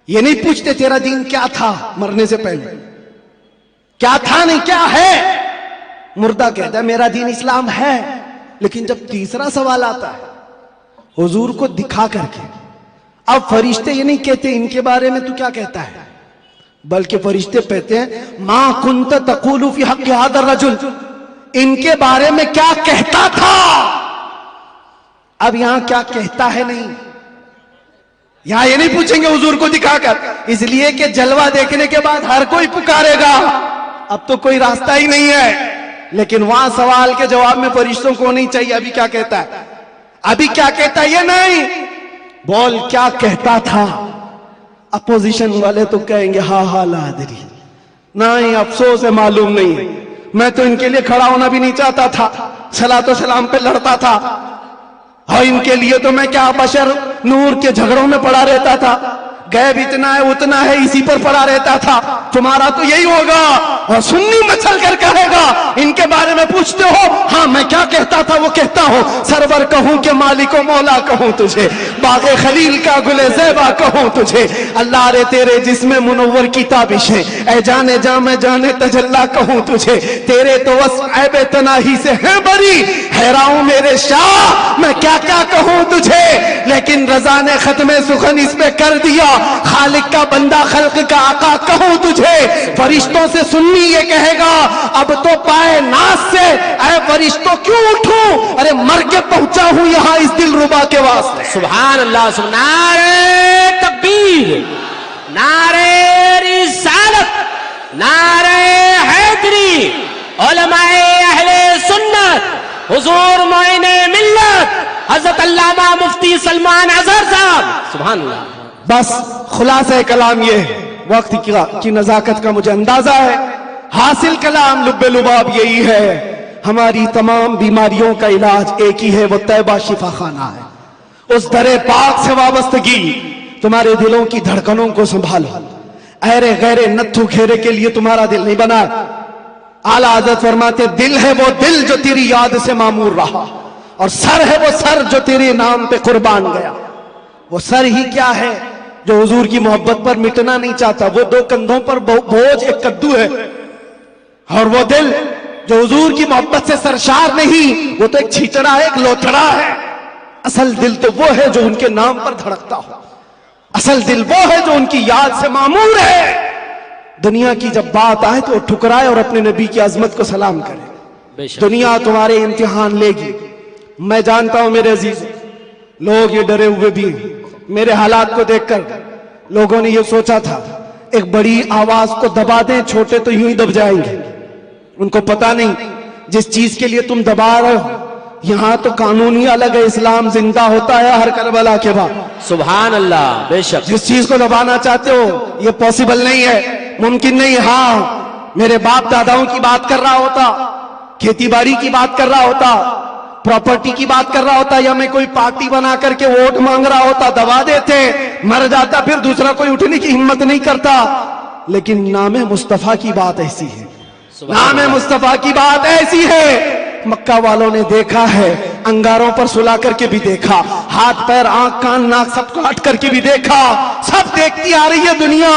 یہ نہیں پوچھتے تیرا دین کیا تھا مرنے سے پہلے، کیا تھا نہیں کیا ہے۔ مردہ کہتا ہے میرا دین اسلام ہے، لیکن جب تیسرا سوال آتا ہے حضور کو دکھا کر کے، اب فرشتے یہ نہیں کہتے ان کے بارے میں تو کیا کہتا ہے، بلکہ فرشتے کہتے ہیں ما کنت تقول فی حق ھذا الرجل، ان کے بارے میں کیا کہتا تھا۔ اب یہاں کیا کہتا ہے نہیں، یہاں یہ نہیں پوچھیں گے حضور کو دکھا کر، اس لیے کہ جلوہ دیکھنے کے بعد ہر کوئی پکارے گا، اب تو کوئی راستہ ہی نہیں ہے۔ لیکن وہاں سوال کے جواب میں فرشتوں کو نہیں چاہیے ابھی کیا کہتا ہے، ابھی کیا کہتا ہے یہ نہیں، بول کیا کہتا تھا۔ اپوزیشن والے تو کہیں گے ہاں ہاں لا ادری، نہیں افسوس ہے معلوم نہیں، میں تو ان کے لیے کھڑا ہونا بھی نہیں چاہتا تھا، صلاۃ و سلام پہ لڑتا تھا، اور ان کے لیے تو میں کیا بشر نور کے جھگڑوں میں پڑا رہتا تھا، غیب اتنا ہے اتنا ہے اسی پر پڑا رہتا تھا، تمہارا تو یہی ہوگا۔ اور سنی مچل کر کہے گا ان کے بارے میں پوچھتے ہو، ہاں میں کیا کہتا تھا وہ کہتا ہوں، سرور کہوں کہ مالک و مولا کہوں تجھے، باغ خلیل کا گل زیبا کہوں تجھے، اللہ رے تیرے جسم منور کی تابشیں، اے جانے جا میں جانے تجلا کہوں تجھے، تیرے تو وصف عیب تناہی سے ہیں بری، حیراؤں میرے شاہ میں کیا کیا کہوں تجھے۔ لیکن رضا نے ختم سخن اس پہ کر دیا، خالق کا بندہ خلق کا آقا کہوں تجھے۔ فرشتوں سے سنی یہ کہے گا اب تو پائے ناز سے اے فرشتوں کیوں اٹھوں، ارے مر کے پہنچا ہوں یہاں اس دل ربا کے واسطے۔ سبحان اللہ، نعرہ تکبیر، نعرہ رسالت، نعرہ حیدری، علماء اہل سنت، حضور معین ملت حضرت علامہ مفتی سلمان اظہر صاحب، سبحان اللہ۔ بس خلاصہ کلام یہ ہے، وقت کی نزاکت کا مجھے اندازہ ہے، حاصل کلام لب لباب یہی ہے، ہماری تمام بیماریوں کا علاج ایک ہی ہے، وہ طیبہ شفا خانہ ہے۔ اس در پاک سے وابستگی تمہارے دلوں کی دھڑکنوں کو سنبھالو، ایرے غیرے نتھو گھیرے کے لیے تمہارا دل نہیں بنا۔ اعلیٰ حضرت فرماتے دل ہے وہ دل جو تیری یاد سے معمور رہا، اور سر ہے وہ سر جو تیرے نام پہ قربان گیا۔ وہ سر ہی کیا ہے جو حضور کی محبت پر مٹنا نہیں چاہتا، وہ 2 کندھوں پر بوجھ ایک کدو ہے، اور وہ دل جو حضور کی محبت سے سرشار نہیں، وہ تو ایک چھیچڑا ہے، ایک لوتھڑا ہے۔ اصل دل تو وہ ہے جو ان کے نام پر دھڑکتا ہو، اصل دل وہ ہے جو ان کی یاد سے معمور ہے۔ دنیا کی جب بات آئے تو ٹھکرائے اور اپنے نبی کی عظمت کو سلام کرے۔ دنیا تمہارے امتحان لے گی، میں جانتا ہوں میرے عزیز، لوگ یہ ڈرے ہوئے بھی ہیں۔ میرے حالات کو دیکھ کر لوگوں نے یہ سوچا تھا ایک بڑی آواز کو دبا دیں، چھوٹے تو یوں ہی دب جائیں گے۔ ان کو پتا نہیں جس چیز کے لیے تم دبا رہے ہو، یہاں تو قانون ہی الگ ہے، اسلام زندہ ہوتا ہے ہر کربلا کے بعد۔ سبحان اللہ، بے شک جس چیز کو دبانا چاہتے ہو یہ پاسبل نہیں ہے، ممکن نہیں۔ ہاں میرے باپ داداؤں کی بات کر رہا ہوتا، کھیتی باڑی کی بات کر رہا ہوتا، پراپرٹی کی بات کر رہا ہوتا، یا میں کوئی پارٹی بنا کر کے ووٹ مانگ رہا ہوتا، دبا دیتے، مر جاتا، پھر دوسرا کوئی اٹھنے کی ہمت نہیں کرتا۔ لیکن نام مصطفیٰ کی بات ایسی ہے، نام مصطفیٰ کی بات ایسی ہے، مکہ والوں نے دیکھا ہے، انگاروں پر سلا کر کے بھی دیکھا، ہاتھ پیر آنکھ کان ناک سب کاٹ کر کے بھی دیکھا، سب دیکھتی آ رہی ہے دنیا۔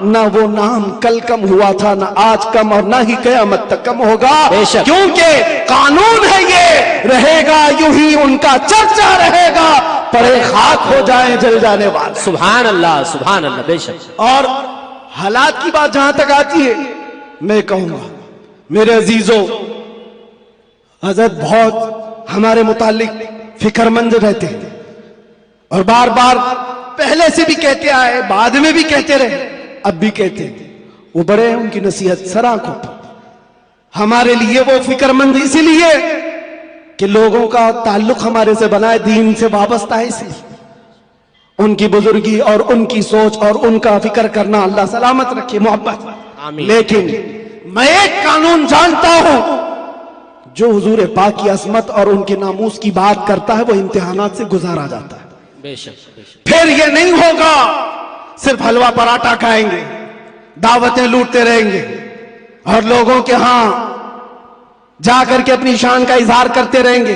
نہ وہ نام کل کم ہوا تھا، نہ آج کم، اور نہ ہی قیامت تک کم ہوگا، کیونکہ قانون ہے یہ، رہے گا یوں ہی ان کا چرچا رہے گا، پڑے خاک ہو جائیں جل جانے والے۔ سبحان اللہ، سبحان اللہ، بے شک۔ اور حالات کی بات جہاں تک آتی ہے، میں کہوں گا میرے عزیزوں، حضرت بہت ہمارے متعلق فکر مند رہتے ہیں، اور بار بار پہلے سے بھی کہتے آئے، بعد میں بھی کہتے رہے، اب بھی کہتے ہیں، وہ بڑے ہیں، ان کی نصیحت سر آنکھوں پر۔ ہمارے لیے وہ فکر مند اسی لیے کہ لوگوں کا تعلق ہمارے سے بنا ہے، دین سے وابستہ ہے، اس لیے ان کی بزرگی اور ان کی سوچ اور ان کا فکر کرنا اللہ سلامت رکھے، محبت۔ آمین۔ لیکن میں ایک قانون جانتا ہوں، جو حضور پاک کی عظمت اور ان کے ناموس کی بات کرتا ہے وہ امتحانات سے گزارا جاتا ہے۔ بے شک بے شک۔ پھر یہ نہیں ہوگا صرف حلوہ پراٹھا کھائیں گے، دعوتیں لوٹتے رہیں گے اور لوگوں کے ہاں جا کر کے اپنی شان کا اظہار کرتے رہیں گے۔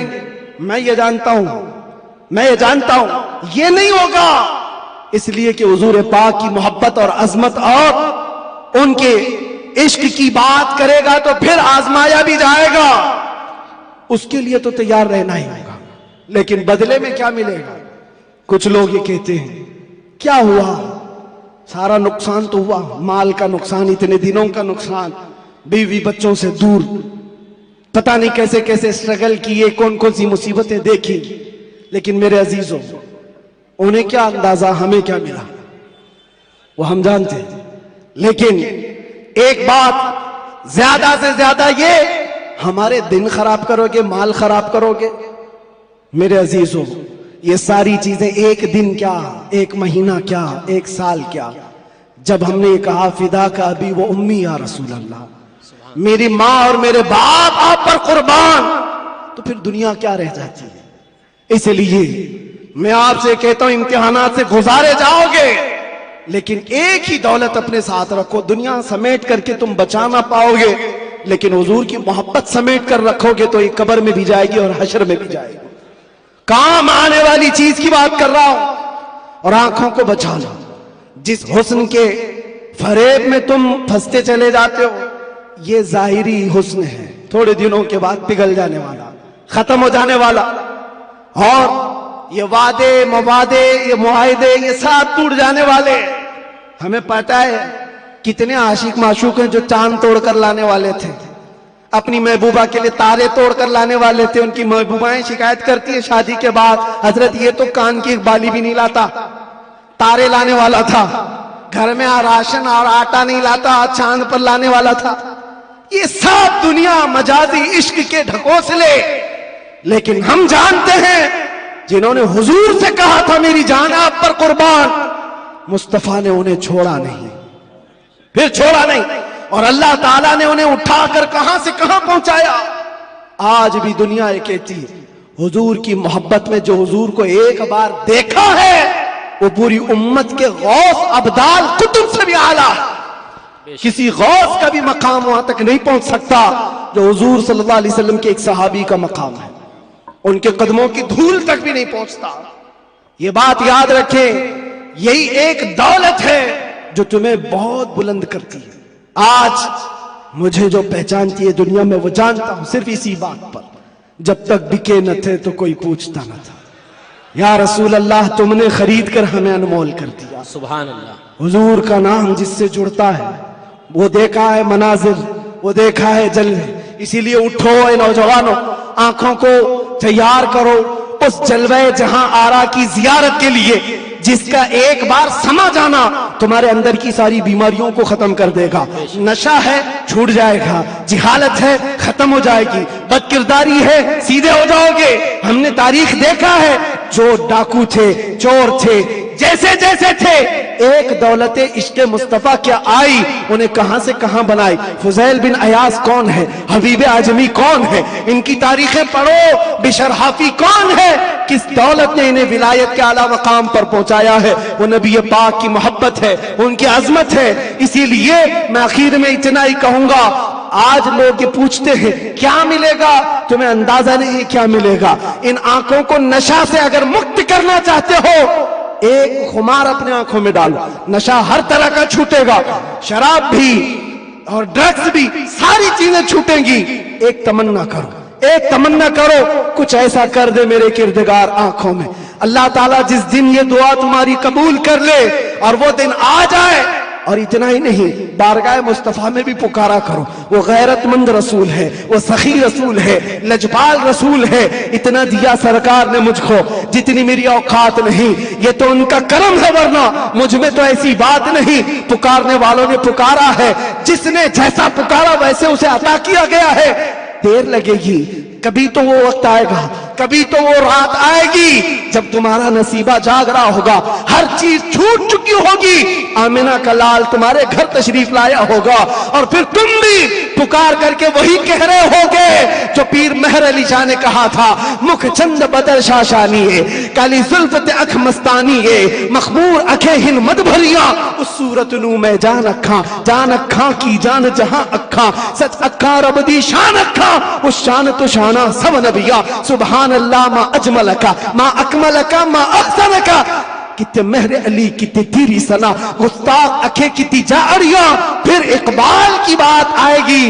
میں یہ جانتا ہوں یہ نہیں ہوگا، اس لیے کہ حضور پاک کی محبت اور عظمت اور ان کے عشق کی بات کرے گا تو پھر آزمایا بھی جائے گا، اس کے لیے تو تیار رہنا ہی ہوگا۔ لیکن بدلے میں کیا ملے گا؟ کچھ لوگ یہ کہتے ہیں کیا ہوا، سارا نقصان تو ہوا، مال کا نقصان، اتنے دنوں کا نقصان، بیوی بچوں سے دور، پتہ نہیں کیسے کیسے سٹرگل کیے، کون کون سی مصیبتیں دیکھی۔ لیکن میرے عزیزوں، انہیں کیا اندازہ ہمیں کیا ملا وہ ہم جانتے ہیں۔ لیکن ایک بات زیادہ سے زیادہ یہ، ہمارے دن خراب کرو گے، مال خراب کرو گے۔ میرے عزیزوں، یہ ساری چیزیں ایک دن کیا، ایک مہینہ کیا، ایک سال کیا، جب ہم نے یہ کہا فدا کا ابی و امی یا رسول اللہ، میری ماں اور میرے باپ آپ پر قربان، تو پھر دنیا کیا رہ جاتی ہے۔ اس لیے میں آپ سے کہتا ہوں امتحانات سے گزارے جاؤ گے، لیکن ایک ہی دولت اپنے ساتھ رکھو، دنیا سمیٹ کر کے تم بچا نہ پاؤ گے، لیکن حضور کی محبت سمیٹ کر رکھو گے تو یہ قبر میں بھی جائے گی اور حشر میں بھی جائے گی۔ کام آنے والی چیز کی بات کر رہا ہوں، اور آنکھوں کو بچا لو۔ جس حسن کے فریب میں تم پھنستے چلے جاتے ہو، یہ ظاہری حسن ہے، تھوڑے دنوں کے بعد پگھل جانے والا، ختم ہو جانے والا، اور یہ وعدے موادے یہ معاہدے یہ سب ٹوٹ جانے والے۔ ہمیں پتہ ہے کتنے عاشق معشوق ہیں جو چاند توڑ کر لانے والے تھے، اپنی محبوبہ کے لیے تارے توڑ کر لانے والے تھے۔ ان کی محبوبائیں شکایت کرتی ہیں شادی کے بعد، حضرت یہ تو کان کی ایک بالی بھی نہیں لاتا، تارے لانے والا تھا، گھر میں راشن اور آٹا نہیں لاتا، چاند پر لانے والا تھا۔ یہ سب دنیا مجازی عشق کے ڈھکوسلے۔ لیکن ہم جانتے ہیں جنہوں نے حضور سے کہا تھا میری جان آپ پر قربان، مصطفیٰ نے انہیں چھوڑا نہیں، پھر چھوڑا نہیں، اور اللہ تعالیٰ نے انہیں اٹھا کر کہاں سے کہاں پہنچایا۔ آج بھی دنیا یہ کہتی ہے حضور کی محبت میں جو حضور کو ایک بار دیکھا ہے وہ پوری امت کے غوث ابدال کتب سے بھی اعلیٰ ہے۔ کسی غوث کا بھی مقام وہاں تک نہیں پہنچ سکتا جو حضور صلی اللہ علیہ وسلم کے ایک صحابی کا مقام ہے، ان کے قدموں کی دھول تک بھی نہیں پہنچتا۔ یہ بات یاد رکھیں، یہی ایک دولت ہے جو تمہیں بہت بلند کرتی ہے۔ آج مجھے جو پہچانتی ہے دنیا میں وہ جانتا ہوں صرف اسی بات پر، جب تک بکے نہ تھے تو کوئی پوچھتا نہ تھا۔ یا رسول اللہ تم نے خرید کر ہمیں انمول کر دیا۔ سبحان اللہ۔ حضور کا نام جس سے جڑتا ہے وہ دیکھا ہے مناظر، وہ دیکھا ہے جلوے، اسی لیے اٹھو اے نوجوانوں، آنکھوں کو تیار کرو اس جلوے جہاں آرا کی زیارت کے لیے، جس کا ایک بار سما جانا تمہارے اندر کی ساری بیماریوں کو ختم کر دے گا۔ نشہ ہے چھوٹ جائے گا، جہالت ہے ختم ہو جائے گی، بد کرداری ہے سیدھے ہو جاؤ گے۔ ہم نے تاریخ دیکھا ہے جو ڈاکو تھے، چور تھے، جیسے جیسے تھے، ایک دولت عشق مصطفیٰ کیا آئی انہیں کہاں سے کہاں بنائی۔ فضیل بن عیاض کون ہے، حبیب اعجمی کون ہے، ان کی تاریخیں پڑھو، بشر حافی کون ہے، کس دولت نے انہیں ولایت کے اعلیٰ مقام پر پہنچایا ہے۔ وہ نبی پاک کی محبت ہے، ان کی عظمت ہے۔ اسی لیے میں آخر میں اتنا ہی کہوں گا، آج لوگ یہ پوچھتے ہیں کیا ملے گا، تمہیں اندازہ نہیں ہے کیا ملے گا۔ ان آنکھوں کو نشہ سے اگر مکت کرنا چاہتے ہو، ایک خمار اپنے آنکھوں میں ڈالو، نشہ ہر طرح کا چھوٹے گا، شراب بھی اور ڈرگز بھی، ساری چیزیں چھوٹیں گی۔ ایک تمنا کرو، ایک تمنا کرو، کچھ ایسا کر دے میرے کردگار آنکھوں میں۔ اللہ تعالیٰ جس دن یہ دعا تمہاری قبول کر لے اور وہ دن آ جائے اور اتنا ہی نہیں، بارگاہ مصطفیٰ میں بھی پکارا کرو، وہ غیرت مند رسول ہے، وہ سخی رسول ہے، لجپال رسول ہے، اتنا دیا سرکار نے مجھ کو جتنی میری اوقات نہیں، یہ تو ان کا کرم ہے، ورنہ مجھ میں تو ایسی بات نہیں۔ پکارنے والوں نے پکارا ہے، جس نے جیسا پکارا ویسے اسے عطا کیا گیا ہے۔ دیر لگے گی، کبھی تو وہ وقت آئے گا، کبھی تو وہ رات آئے گی جب تمہارا نصیبہ جاگ رہا ہوگا، ہر چیز چھوٹ چکی ہوگی، آمنہ کا لال تمہارے گھر تشریف لایا ہوگا، اور پھر تم بھی پکار کر کے وہی کہہ رہے ہوگے جو پیر مہر علی شاہ نے کہا تھا، مکھ چند بدر شاشانی ہے، کالی زلفت اکھ مستانی ہے، مخمور اکھیں ہن مد بھریاں، اس صورت نو میں جان اکھاں کی جان جہاں اکھاں، سچ اکھاں رب دی شان اکھاں، اس شان تو شانہ سب نبیاں، سبحان اللہ ما اجملکا ما اکملکا ما احسنکا۔ کتے مہر علی کتے تیری سنا، گستاخ اکھے کتی جاڑیاں، پھر اقبال کی بات آئے گی۔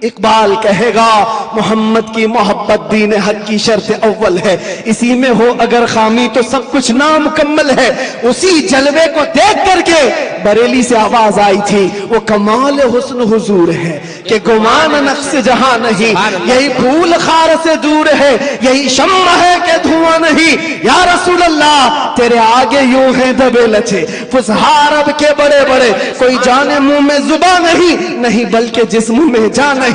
اقبال کہے گا محمد کی محبت دین حق کی شرط اول ہے، اسی میں ہو اگر خامی تو سب کچھ نامکمل ہے۔ اسی جلوے کو دیکھ کر کے بریلی سے آواز آئی تھی، وہ کمال حسن حضور ہے کہ گمان نقص جہاں نہیں، یہی پھول خار سے دور ہے، یہی شمع ہے کہ دھواں نہیں۔ یا رسول اللہ تیرے آگے یوں ہیں دبے لچے فصحا عرب کے بڑے بڑے، کوئی جانے منہ میں زبان نہیں بلکہ جسم میں جان نہیں،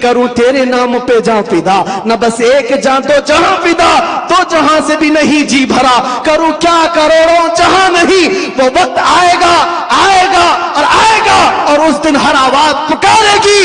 کروں تیرے نام پہ جان فدا، نہ بس ایک جان تو جہاں فدا، تو جہاں سے بھی نہیں جی بھرا، کروں کیا کروڑوں جہاں نہیں۔ وہ وقت آئے گا اور آئے گا، اور اس دن ہر آواز پکارے گی